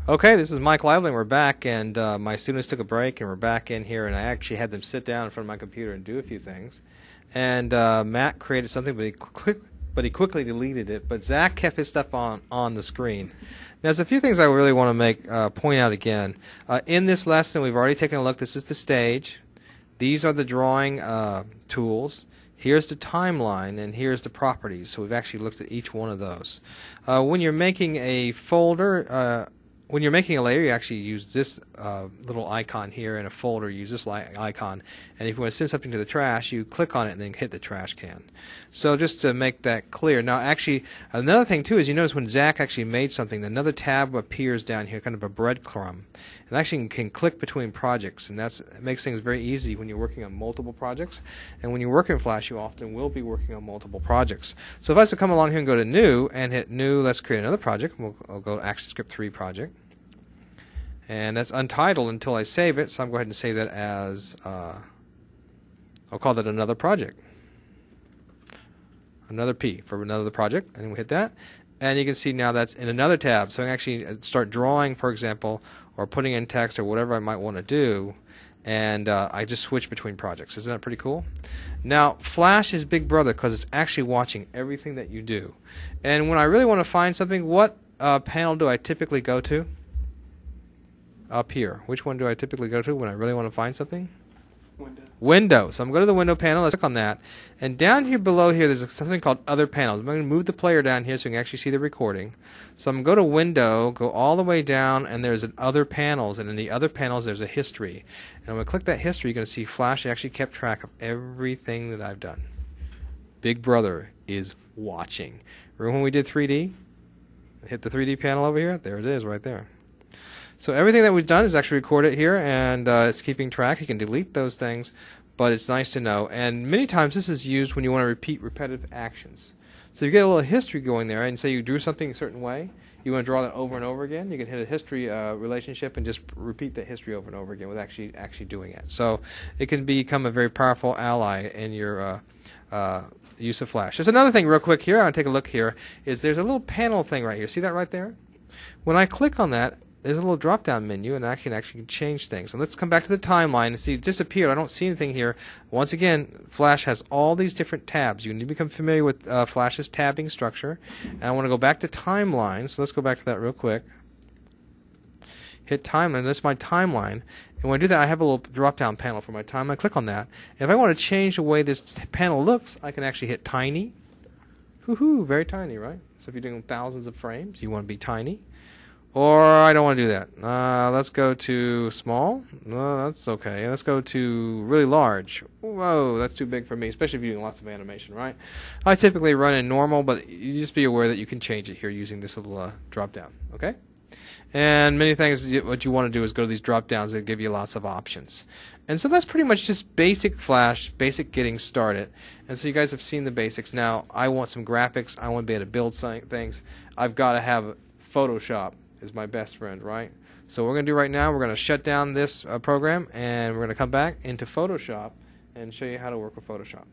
Okay, this is Mike Lively, and we're back, and my students took a break, and we're back in here, and I actually had them sit down in front of my computer and do a few things. And Matt created something, but he quickly deleted it. But Zach kept his stuff on the screen. Now, there's a few things I really want to point out again. In this lesson, we've already taken a look. This is the stage. These are the drawing tools. Here's the timeline, and here's the properties. So we've actually looked at each one of those. When you're making a folder, when you're making a layer, you actually use this little icon here. In a folder, you use this icon. And if you want to send something to the trash, you click on it and then hit the trash can. So just to make that clear. Now, actually, another thing, too, is you notice when Zach actually made something, another tab appears down here, kind of a breadcrumb. And actually you can click between projects, and it makes things very easy when you're working on multiple projects. And when you work in Flash, you often will be working on multiple projects. So if I was to come along here and go to New and hit New, let's create another project. I'll go to ActionScript 3 project. And that's untitled until I save it, so I'm going to go ahead and save that as, I'll call that another project. Another P for another project, and we hit that. And you can see now that's in another tab, so I can actually start drawing, for example, or putting in text or whatever I might want to do, and I just switch between projects. Isn't that pretty cool? Now, Flash is Big Brother because it's actually watching everything that you do. And when I really want to find something, what panel do I typically go to? Up here. Which one do I typically go to when I really want to find something? Window. So I'm going to the Window panel. Let's click on that. And down here below here, there's something called Other Panels. I'm going to move the player down here so you can actually see the recording. So I'm going to go to Window, go all the way down, and there's an Other Panels. And in the Other Panels, there's a History. And I'm going to click that History. You're going to see Flash actually kept track of everything that I've done. Big Brother is watching. Remember when we did 3D? Hit the 3D panel over here? There it is right there. So everything that we've done is actually recorded here, and it's keeping track. You can delete those things, but it's nice to know. And many times this is used when you want to repeat repetitive actions. So you get a little history going there, and say you drew something a certain way. You want to draw that over and over again. You can hit a history relationship and just repeat that history over and over again with actually doing it. So it can become a very powerful ally in your use of Flash. There's another thing real quick here. I want to take a look here. There's a little panel thing right here. See that right there? When I click on that, there's a little drop-down menu, and I can actually change things. And let's come back to the timeline and see it disappeared. I don't see anything here. Once again, Flash has all these different tabs. You need to become familiar with Flash's tabbing structure. And I want to go back to timeline, so let's go back to that real quick. Hit timeline. That's my timeline. And when I do that, I have a little drop-down panel for my timeline. Click on that. And if I want to change the way this panel looks, I can actually hit tiny. Woohoo, very tiny, right? So if you're doing thousands of frames, you want to be tiny. Or I don't want to do that. Let's go to small. No, that's okay. Let's go to really large. Whoa, that's too big for me, especially if you're doing lots of animation, right? I typically run in normal, but you just be aware that you can change it here using this little drop down. Okay? And many things, what you want to do is go to these drop downs that give you lots of options. And so that's pretty much just basic Flash, basic getting started. And so you guys have seen the basics. Now, I want some graphics. I want to be able to build things. I've got to have Photoshop. Is my best friend, right? So what we're going to do right now, we're going to shut down this program, and we're going to come back into Photoshop and show you how to work with Photoshop.